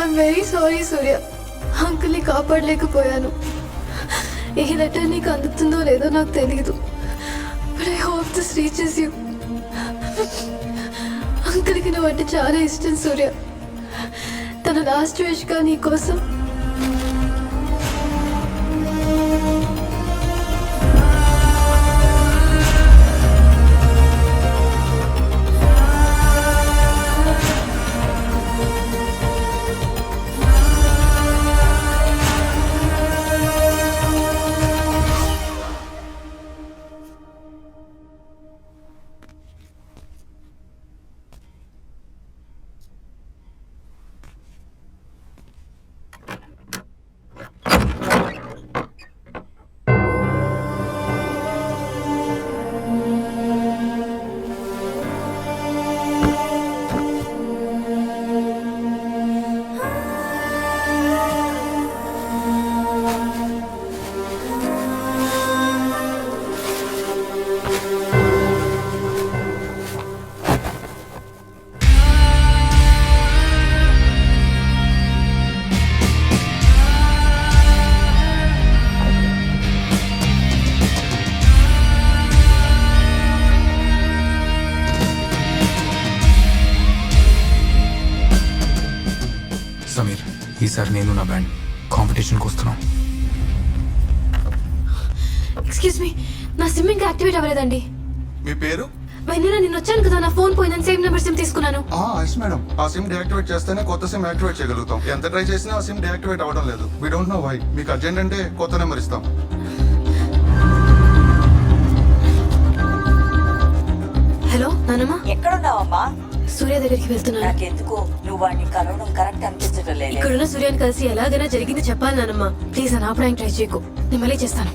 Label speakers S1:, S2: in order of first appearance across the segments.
S1: I'm very sorry Surya, అంకుల్ని కాపాడలేకపోయాను. ఈ లెటర్ నీకు అందుతుందో లేదో నాకు తెలియదు, but I hope this reaches you. అంకుల్కి నువ్వంటే చాలా ఇష్టం సూర్య. తన లాస్ట్ విష్గా నీ కోసం
S2: సమీర్, ఈసారి నేను నా బ్యాండ్ కాంపిటీషన్కి వస్తున్నాం.
S1: ఎక్స్క్యూజ్ మీ, నా సిమ్ ఇంకా యాక్టివేట్ అవ్వలేదండి.
S3: మీ పేరు?
S1: వెన్నెల, నేను వచ్చాను కదా, నా ఫోన్ పోయిందని సేమ్ నెంబర్ సిమ్ తీసుకున్నాను.
S3: Yes madam. ఆ సిమ్ డియాక్టివేట్ చేస్తేనే కొత్త సిమ్ యాక్టివేట్ చేయగలుగుతాం. ఎంత ట్రై చేసినా ఆ సిమ్ డియాక్టివేట్ అవ్వడం లేదు. We don't know why. మీకు అర్జెంట్ అంటే కొత్త నెంబర్ ఇస్తాం.
S1: హలో నానమ్మ,
S4: ఎక్కడున్నావమ్మా?
S1: సూర్య దగ్గరికి వెళ్తున్నాను.
S4: నాకెందుకు నువ్వు వాడిని కలవడం కరెక్ట్ అనిపించడం లేదు.
S1: ఇక్కడున్న సూర్యాన్ని కలిసి ఎలాగైనా జరిగింది చెప్పాలి నానమ్మ. ప్లీజ్ అని ఆపడానికి ట్రై చేయకు, నేను మళ్ళీ చేస్తాను.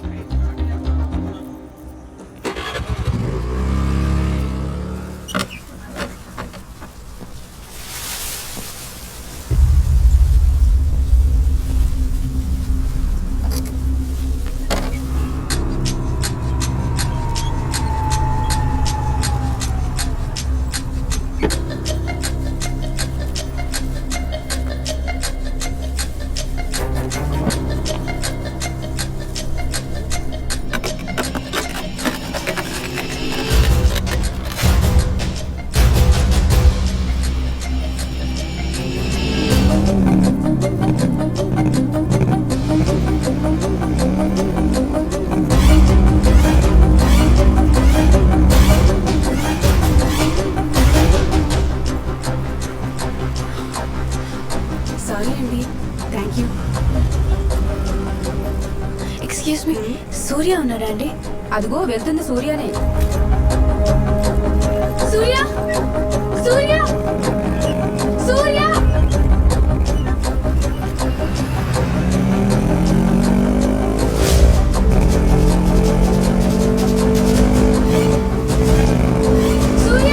S1: సారీ అండి. Thank you. ఎక్స్క్యూజ్ మీ, సూర్య ఉన్నాడా అండి?
S5: అదిగో వెళ్తుంది సూర్యనే.
S1: సూర్య, సూర్య, సూర్య. సూర్య.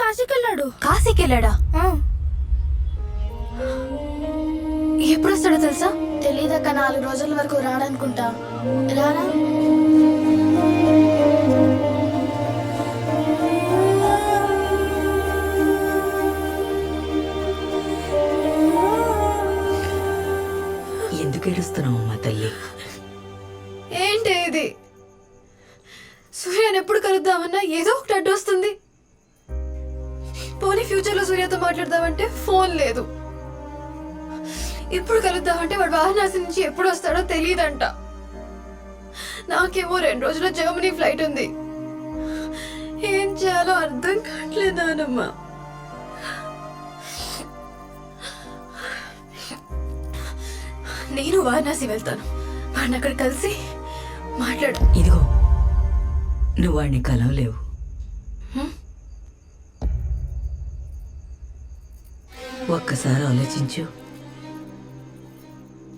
S1: కాశీకి వెళ్ళాడు. కాశీకి వెళ్ళాడా? ఎప్పుడు వస్తాడో తెలుసా?
S6: తెలీదక్క, 4 రోజుల వరకు రాడనుకుంటా. రారా?
S4: ఎందుకు ఏడుస్తున్నావు మా తల్లి?
S1: ఏంటి ఇది? సూర్యని ఎప్పుడు కలుద్దామన్నా ఏదో ఒకటి అడ్డు వస్తుంది. పోనీ ఫ్యూచర్ లో సూర్యతో మాట్లాడదామంటే ఫోన్ లేదు. ఇప్పుడు కలుద్దామంటే వాడు వారణాసి నుంచి ఎప్పుడు వస్తాడో తెలియదంట. నాకేమో 2 రోజుల్లో జర్మనీ ఫ్లైట్ ఉంది. ఏం చేయాలో అర్థం కావట్లేదు నానమ్మ. నేను వారణాసి వెళ్తాను. వాడిని అక్కడ కలిసి మాట్లాడు.
S4: ఇదిగో, నువ్వు వాడిని కలవలేవు. ఒక్కసారి ఆలోచించు.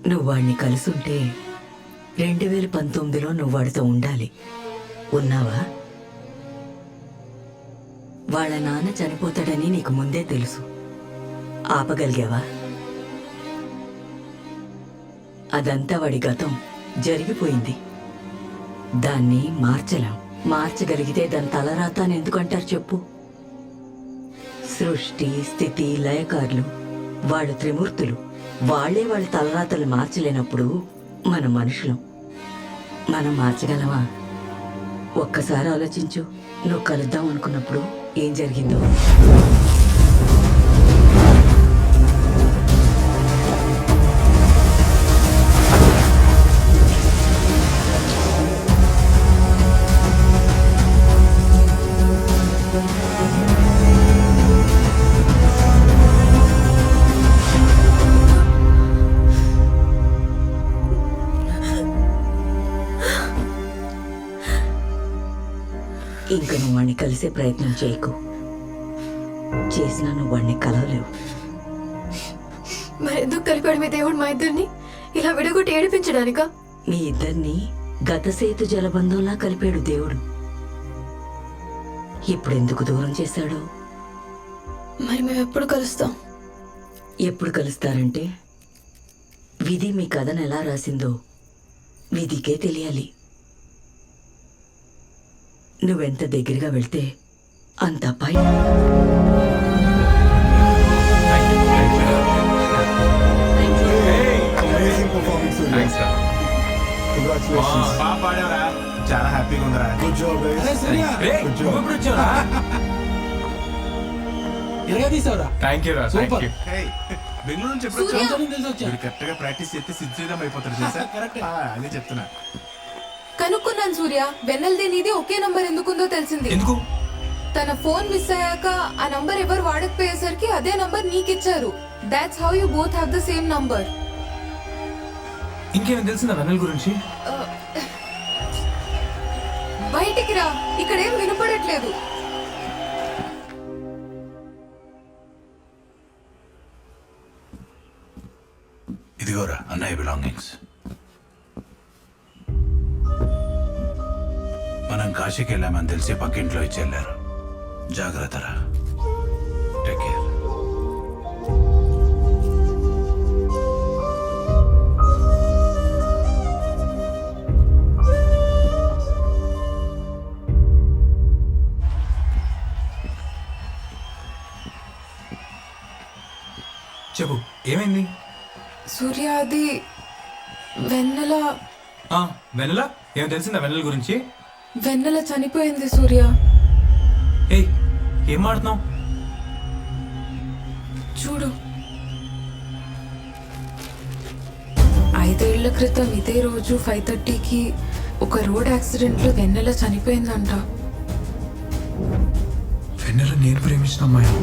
S4: నువ్వు వాడిని కలిసుంటే 2019లో నువ్వు వాడితో ఉండాలి. ఉన్నావా? వాళ్ళ నాన్న చనిపోతాడని నీకు ముందే తెలుసు. ఆపగలిగావా? అదంతా వాడి గతం, జరిగిపోయింది. దాన్ని మార్చలేం. మార్చగలిగితే దాని తలరాత అని ఎందుకంటారు చెప్పు? సృష్టి, స్థితి, లయకారులు వాళ్ళు త్రిమూర్తులు. వాళ్లే వాళ్ళ తలరాతలు మార్చలేనప్పుడు మనం మనుషులం. మనం మార్చగలమా? ఒక్కసారి ఆలోచించు. నువ్వు కలుద్దాం అనుకున్నప్పుడు ఏం జరిగిందో. ఇంక నువ్వు వాడిని కలిసే ప్రయత్నం చేయకు. చేసినా నువ్వు వాడిని కలవలేవు.
S1: మరెందుకు కలిపాడు మీ దేవుడు మా ఇద్దరిని? ఇలా విడగొట్టి ఏడిపించడానికా?
S4: మీ ఇద్దరిని గతసేతు జలబంధంలా కలిపాడు దేవుడు. ఇప్పుడెందుకు దూరం చేశాడో.
S1: మరి మేము ఎప్పుడు కలుస్తాం?
S4: ఎప్పుడు కలుస్తారంటే, విధి మీ కథను ఎలా రాసిందో విధికే తెలియాలి. నువ్వెంత దగ్గరగా వెళ్తే అంత పై.
S7: చాలా హ్యాపీగా ఉందిరా. గుడ్ జాబ్
S2: థ్యాంక్ యూ రా.
S7: సూపర్. బెంగళూరు నుంచి ఎప్పుడు కరెక్ట్ గా ప్రాక్టీస్ చేస్తే సిద్ధం అయిపోతారు తెలుసా? అదే చెప్తున్నా.
S5: కనుక్కున్నాను సూర్య, వెన్నెల్ది నీది ఒకే నంబర్ ఎందుకుందో తెలిసింది.
S2: ఎందుకు?
S5: తన ఫోన్ మిస్ అయ్యాక ఆ నంబర్ ఎవరు వాడకపోయేసరికి అదే నంబర్ నీకిచ్చారు. That's how you both have the same number.
S2: ఇంకేమైనా తెలిసిందా వెన్నెల గురించి?
S5: బయటికి రా, ఇక్కడేం వినపడట్లేదు.
S7: ఇదిగోరా అన్నయ్య బిలాంగింగ్స్. మనం కాశీకి వెళ్ళామని తెలిసి పక్కింట్లో ఇచ్చి వెళ్ళారు. జాగ్రత్తరా. Take care.
S2: చెప్పు, ఏమైంది?
S5: సూర్య, అది వెన్నెల.
S2: వెన్నెల ఏం తెలిసిందా వెన్నెల గురించి?
S5: వెన్నెల చనిపోయింది సూర్య.
S2: ఏయ్, ఏం మాడుతున్నావు?
S5: చూడు, 5 ఏళ్ల క్రితం ఇదే రోజు 5:30కి ఒక రోడ్ యాక్సిడెంట్ లో వెన్నెల చనిపోయిందంట.
S2: వెన్నెల నేను ప్రేమించిన అమ్మాయి.